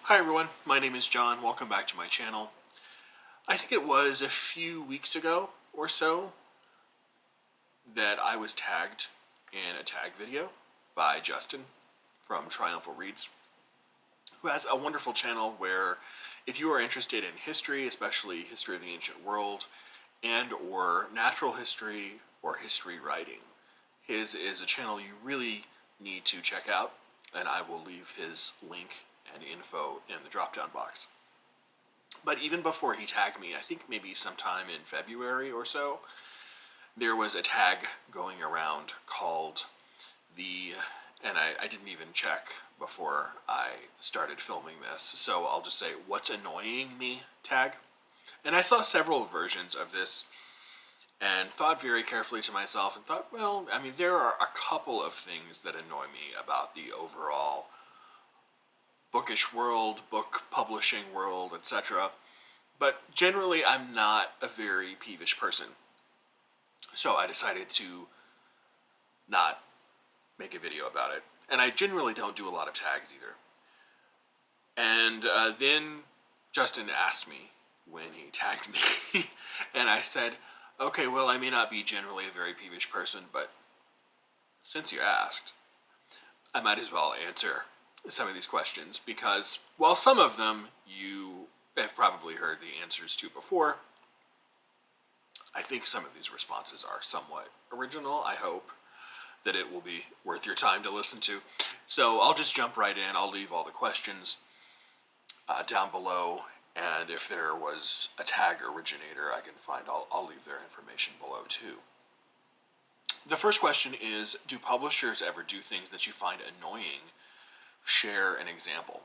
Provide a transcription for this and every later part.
Hi everyone, my name is John. Welcome back to my channel. I think it was a few weeks ago or so that I was tagged in a tag video by Justin from Triumphal Reads, who has a wonderful channel where if you are interested in history, especially history of the ancient world, and or natural history or history writing, his is a channel you really need to check out, and I will leave his link and info in the drop-down box. But even before he tagged me, I think maybe sometime in February or so, there was a tag going around called and I didn't even check before I started filming this, so I'll just say, "What's annoying me?" tag. And I saw several versions of this and thought very carefully to myself and thought, well, I mean, there are a couple of things that annoy me about the overall bookish world, book publishing world, etc. But generally, I'm not a very peevish person. So I decided to not make a video about it. And I generally don't do a lot of tags either. And then Justin asked me when he tagged me. And I said, okay, well, I may not be generally a very peevish person, but since you asked, I might as well answer some of these questions, because while some of them you have probably heard the answers to before, I think some of these responses are somewhat original. I hope that it will be worth your time to listen to. So I'll just jump right in. I'll leave all the questions down below, and if there was a tag originator I can find, I'll leave their information below too. The first question is, do publishers ever do things that you find annoying? Share an example.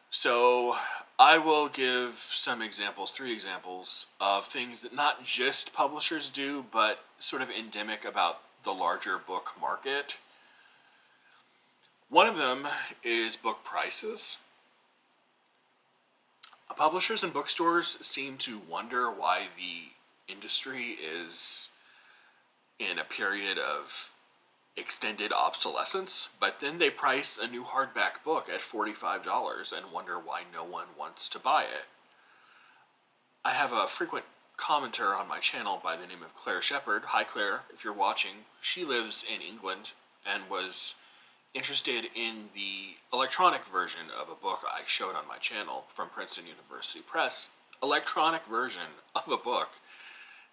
So I will give some examples, 3 examples of things that not just publishers do, but sort of endemic about the larger book market. One of them is book prices. Publishers and bookstores seem to wonder why the industry is in a period of extended obsolescence, but then they price a new hardback book at $45 and wonder why no one wants to buy it. I have a frequent commenter on my channel by the name of Claire Shepard. Hi Claire, if you're watching. She lives in England and was interested in the electronic version of a book I showed on my channel from Princeton University Press. Electronic version of a book.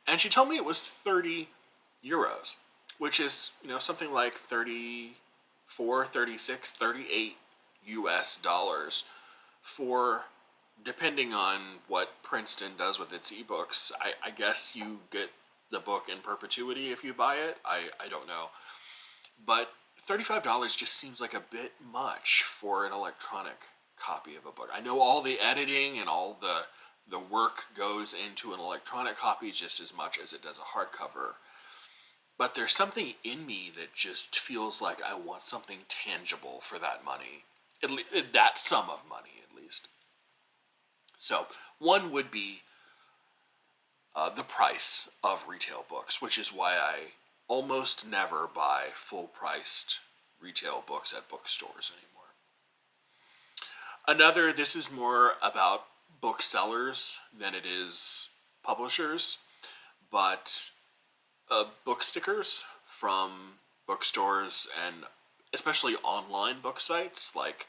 And she told me it was 30 euros. Which is, something like 34, 36, 38 US dollars for, depending on what Princeton does with its ebooks, I guess you get the book in perpetuity if you buy it. I don't know. But $35 just seems like a bit much for an electronic copy of a book. I know all the editing and all the work goes into an electronic copy just as much as it does a hardcover. But there's something in me that just feels like I want something tangible for that money. That sum of money, at least. So, one would be the price of retail books, which is why I almost never buy full-priced retail books at bookstores anymore. Another, this is more about booksellers than it is publishers, but book stickers from bookstores and especially online book sites. Like,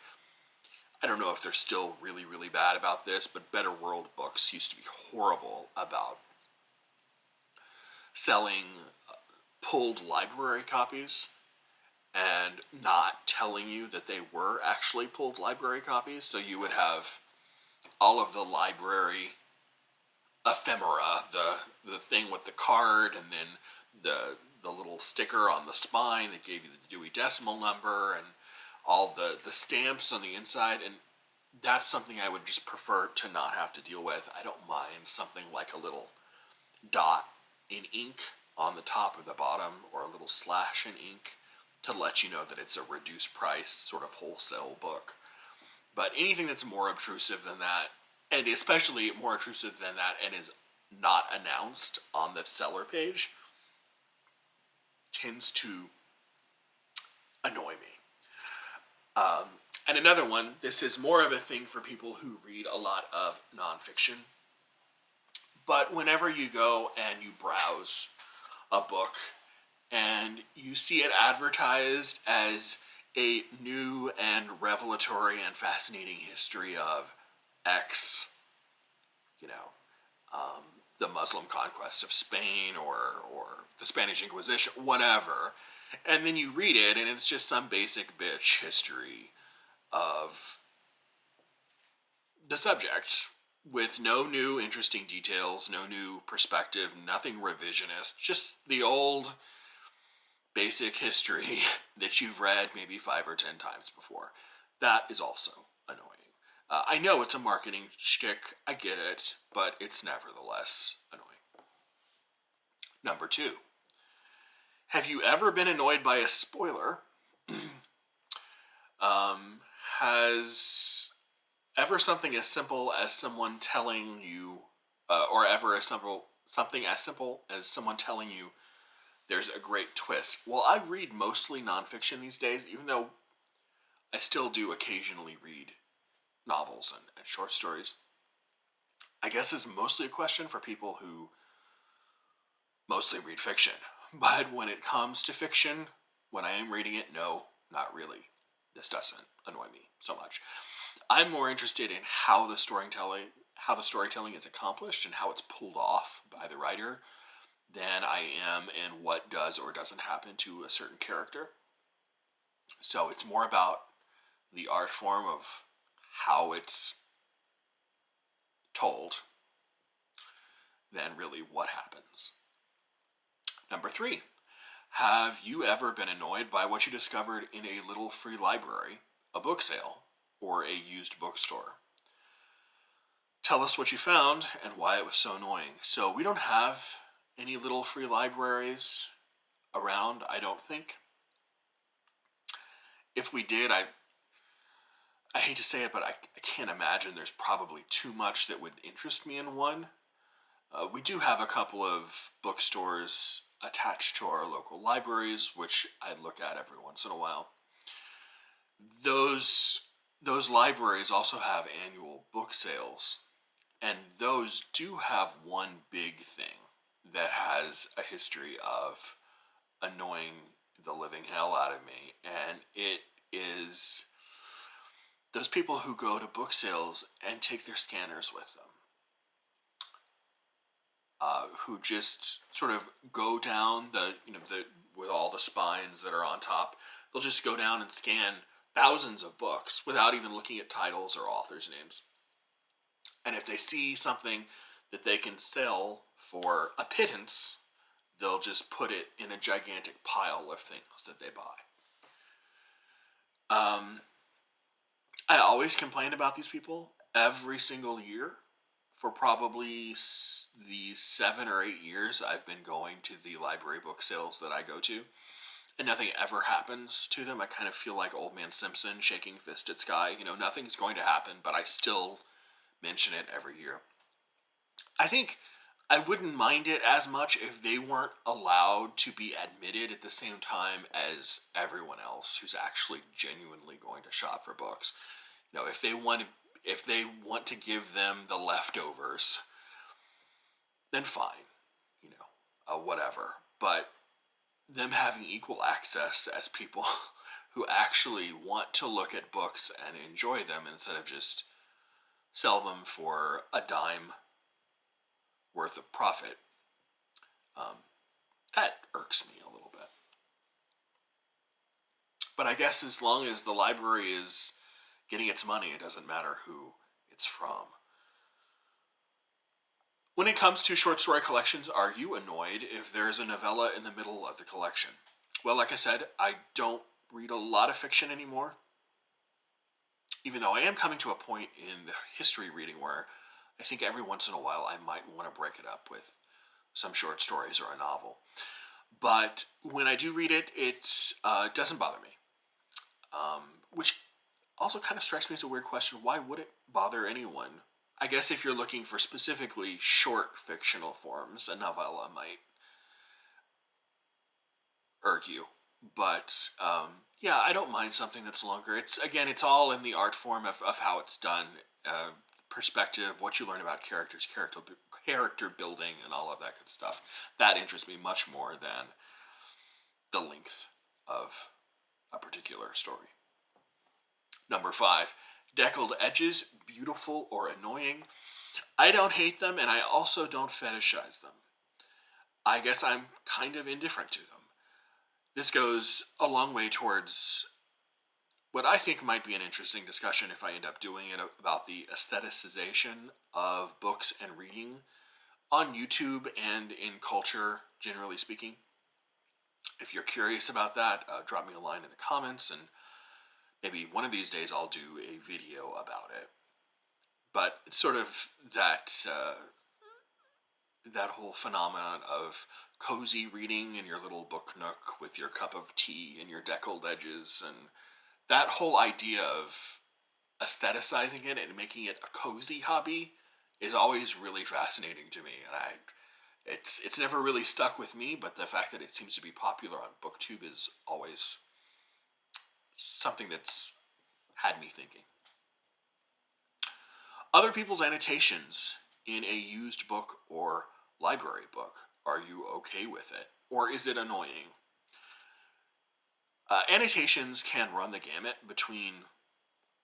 I don't know if they're still really, really bad about this, but Better World Books used to be horrible about selling pulled library copies and not telling you that they were actually pulled library copies. So you would have all of the library ephemera, the thing with the card, and then the little sticker on the spine that gave you the Dewey Decimal number, and all the stamps on the inside. And that's something I would just prefer to not have to deal with. I don't mind something like a little dot in ink on the top or the bottom, or a little slash in ink to let you know that it's a reduced price sort of wholesale book. But anything that's more obtrusive than that, and especially more intrusive than that, and is not announced on the seller page, tends to annoy me. And another one, this is more of a thing for people who read a lot of nonfiction. But whenever you go and you browse a book and you see it advertised as a new and revelatory and fascinating history of X, you know, the Muslim conquest of Spain or the Spanish Inquisition, whatever, and then you read it and it's just some basic bitch history of the subject with no new interesting details, no new perspective, nothing revisionist, just the old basic history that you've read maybe 5 or 10 times before. That is also annoying. I know it's a marketing shtick, I get it, but it's nevertheless annoying. Number 2. Have you ever been annoyed by a spoiler? Has ever something as simple as someone telling you, or ever something as simple as someone telling you there's a great twist? Well, I read mostly nonfiction these days, even though I still do occasionally read novels and short stories. I guess it's mostly a question for people who mostly read fiction. But when it comes to fiction, when I am reading it, no, not really. This doesn't annoy me so much. I'm more interested in how the storytelling is accomplished and how it's pulled off by the writer than I am in what does or doesn't happen to a certain character. So it's more about the art form of how it's told than really what happens. Number 3, have you ever been annoyed by what you discovered in a little free library, a book sale, or a used bookstore? Tell us what you found and why it was so annoying. So we don't have any little free libraries around, I don't think. If we did, I hate to say it, but I can't imagine there's probably too much that would interest me in one. We do have a couple of bookstores attached to our local libraries, which I look at every once in a while. Those libraries also have annual book sales, and those do have one big thing that has a history of annoying the living hell out of me, and it is those people who go to book sales and take their scanners with them. Who just sort of go down with all the spines that are on top. They'll just go down and scan thousands of books without even looking at titles or authors' names. And if they see something that they can sell for a pittance, they'll just put it in a gigantic pile of things that they buy. I always complain about these people every single year. For probably the 7 or 8 years I've been going to the library book sales that I go to, and nothing ever happens to them. I kind of feel like Old Man Simpson shaking fist at sky. Nothing's going to happen, but I still mention it every year. I think I wouldn't mind it as much if they weren't allowed to be admitted at the same time as everyone else who's actually genuinely going to shop for books. If they want to give them the leftovers, then fine, whatever. But them having equal access as people who actually want to look at books and enjoy them instead of just sell them for a dime worth of profit, that irks me a little bit. But I guess as long as the library is getting its money, it doesn't matter who it's from. When it comes to short story collections, are you annoyed if there's a novella in the middle of the collection? Well, like I said, I don't read a lot of fiction anymore. Even though I am coming to a point in the history reading where I think every once in a while I might want to break it up with some short stories or a novel. But when I do read it, it doesn't bother me. Which also kind of strikes me as a weird question. Why would it bother anyone? I guess if you're looking for specifically short fictional forms, a novella might irk you. But yeah, I don't mind something that's longer. It's all in the art form of how it's done, uh, perspective, what you learn about characters, character building, and all of that good stuff. That interests me much more than the length of a particular story. Number 5, deckled edges, beautiful or annoying. I don't hate them, and I also don't fetishize them. I guess I'm kind of indifferent to them. This goes a long way towards what I think might be an interesting discussion if I end up doing it, about the aestheticization of books and reading on YouTube and in culture, generally speaking. If you're curious about that, drop me a line in the comments, and maybe one of these days I'll do a video about it. But it's sort of that whole phenomenon of cozy reading in your little book nook with your cup of tea and your deckled edges, and that whole idea of aestheticizing it and making it a cozy hobby is always really fascinating to me. And it's never really stuck with me, but the fact that it seems to be popular on BookTube is always something that's had me thinking. Other people's annotations in a used book or library book. Are you okay with it? Or is it annoying? Annotations can run the gamut between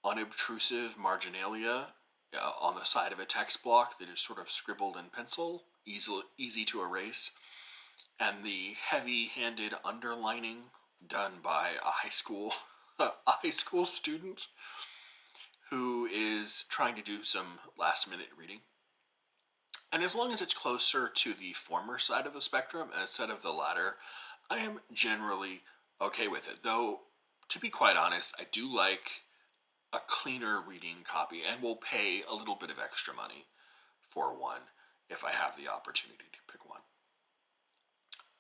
unobtrusive marginalia on the side of a text block that is sort of scribbled in pencil, easy to erase, and the heavy-handed underlining done by a high school student who is trying to do some last-minute reading. And as long as it's closer to the former side of the spectrum instead of the latter, I am generally okay with it. Though, to be quite honest, I do like a cleaner reading copy, and will pay a little bit of extra money for one if I have the opportunity to pick one.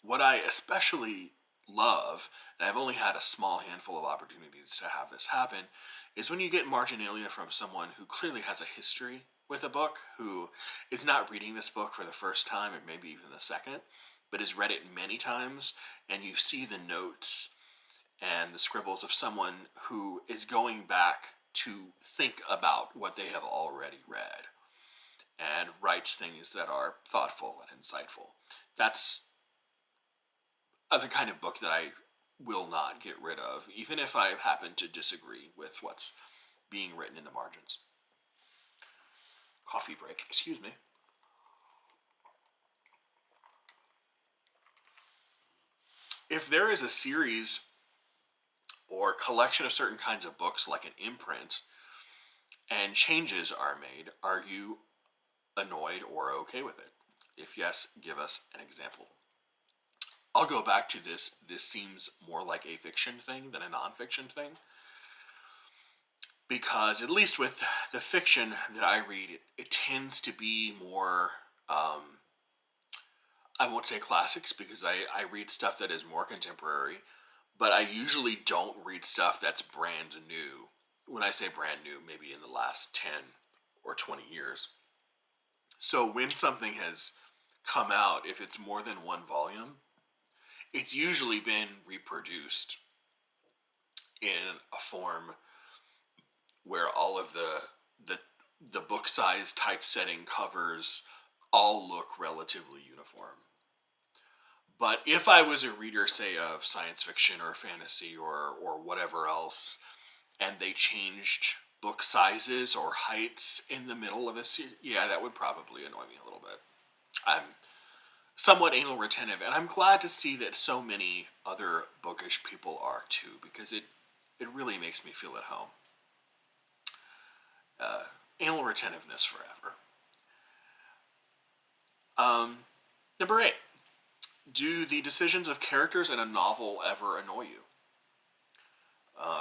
What I especially love, and I've only had a small handful of opportunities to have this happen, is when you get marginalia from someone who clearly has a history with a book, who is not reading this book for the first time, or maybe even the second, but has read it many times, and you see the notes and the scribbles of someone who is going back to think about what they have already read and writes things that are thoughtful and insightful. That's the kind of book that I will not get rid of, even if I happen to disagree with what's being written in the margins. Coffee break, excuse me. If there is a series or collection of certain kinds of books, like an imprint, and changes are made, are you annoyed or okay with it? If yes, give us an example. I'll go back to this. This seems more like a fiction thing than a nonfiction thing, because at least with the fiction that I read, it tends to be more, I won't say classics, because I read stuff that is more contemporary, but I usually don't read stuff that's brand new. When I say brand new, maybe in the last 10 or 20 years. So when something has come out, if it's more than one volume, it's usually been reproduced in a form where all of the book size, typesetting, covers all look relatively uniform. But if I was a reader, say, of science fiction or fantasy or whatever else, and they changed book sizes or heights in the middle of a series, yeah, that would probably annoy me a little bit. I'm somewhat anal retentive, and I'm glad to see that so many other bookish people are too, because it really makes me feel at home. Anal retentiveness forever. Number 8. Do the decisions of characters in a novel ever annoy you?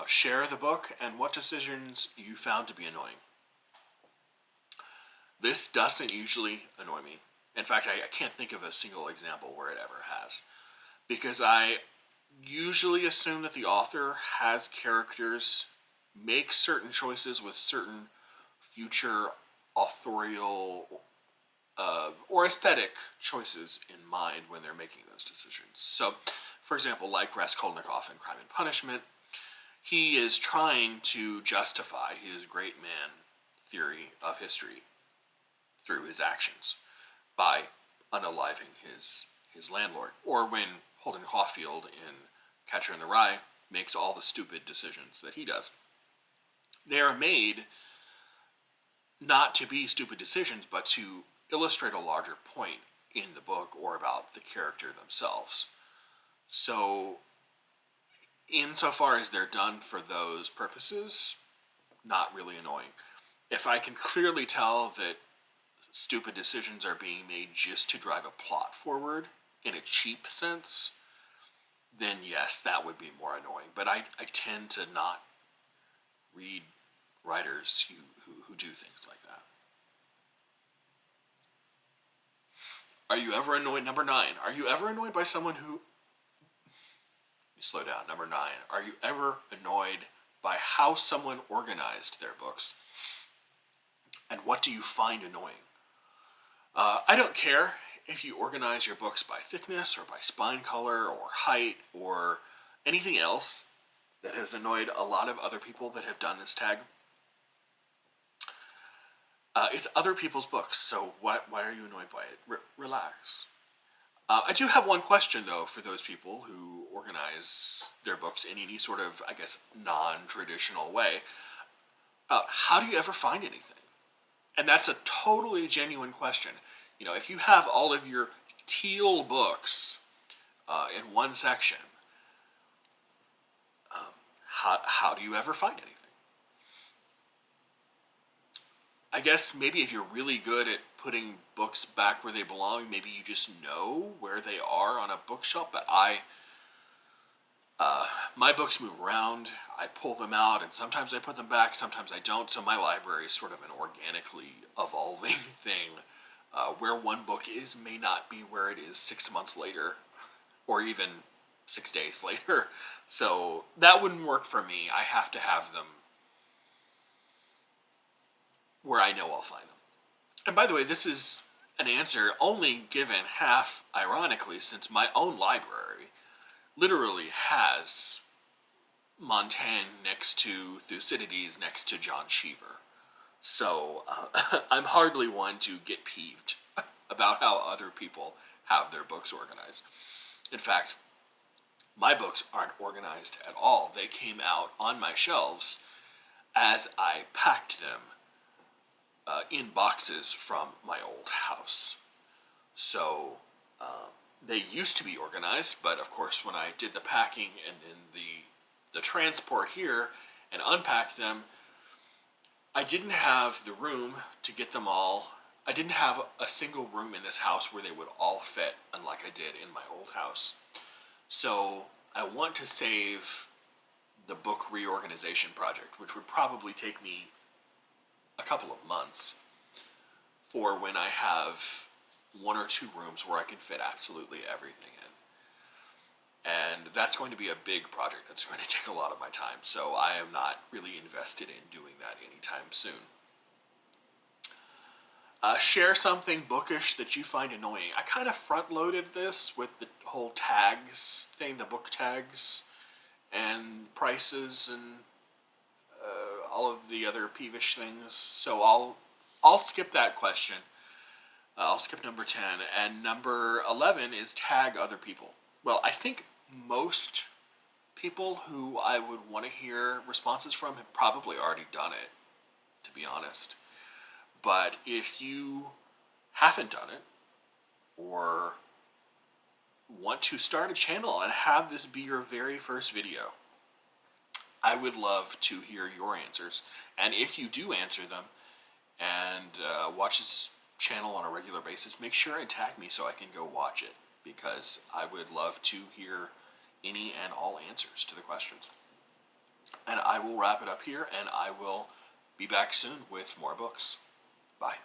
Share the book and what decisions you found to be annoying. This doesn't usually annoy me. In fact, I can't think of a single example where it ever has. Because I usually assume that the author has characters make certain choices with certain future authorial or aesthetic choices in mind when they're making those decisions. So, for example, like Raskolnikov in Crime and Punishment, he is trying to justify his great man theory of history through his actions by unaliving his landlord. Or when Holden Caulfield in Catcher in the Rye makes all the stupid decisions that he does. They are made not to be stupid decisions, but to illustrate a larger point in the book or about the character themselves. So, insofar as they're done for those purposes, not really annoying. If I can clearly tell that stupid decisions are being made just to drive a plot forward in a cheap sense, then yes, that would be more annoying. But I tend to not read writers who do things like that. Are you ever annoyed? Number 9. Are you ever annoyed by someone who... Let me slow down. Number 9. Are you ever annoyed by how someone organized their books? And what do you find annoying? I don't care if you organize your books by thickness or by spine color or height or anything else that has annoyed a lot of other people that have done this tag. It's other people's books, so why are you annoyed by it? Relax. I do have one question, though, for those people who organize their books in any sort of, I guess, non-traditional way. How do you ever find anything? And that's a totally genuine question. You know, if you have all of your teal books in one section, how do you ever find anything? I guess maybe if you're really good at putting books back where they belong, maybe you just know where they are on a bookshelf. But my books move around. I pull them out, and sometimes I put them back, sometimes I don't. So my library is sort of an organically evolving thing. Where one book is may not be where it is 6 months later, or even 6 days later. So that wouldn't work for me. I have to have them where I know I'll find them. And by the way, this is an answer only given half ironically, since my own library literally has Montaigne next to Thucydides next to John Cheever. So I'm hardly one to get peeved about how other people have their books organized. In fact, my books aren't organized at all. They came out on my shelves as I packed them in boxes from my old house. So they used to be organized, but of course when I did the packing and then the transport here and unpacked them, I didn't have the room to get them all. I didn't have a single room in this house where they would all fit, unlike I did in my old house. So I want to save the book reorganization project, which would probably take me a couple of months, for when I have 1 or 2 rooms where I can fit absolutely everything in. And that's going to be a big project. That's going to take a lot of my time. So I am not really invested in doing that anytime soon. Share something bookish that you find annoying. I kind of front-loaded this with the whole tags thing, the book tags, and prices, and all of the other peevish things. So I'll skip that question. I'll skip number 10. And number 11 is tag other people. Well, I think most people who I would want to hear responses from have probably already done it, to be honest. But if you haven't done it, or want to start a channel and have this be your very first video, I would love to hear your answers. And if you do answer them and watch this channel on a regular basis, make sure and tag me so I can go watch it, because I would love to hear any and all answers to the questions. And I will wrap it up here, and I will be back soon with more books. Bye.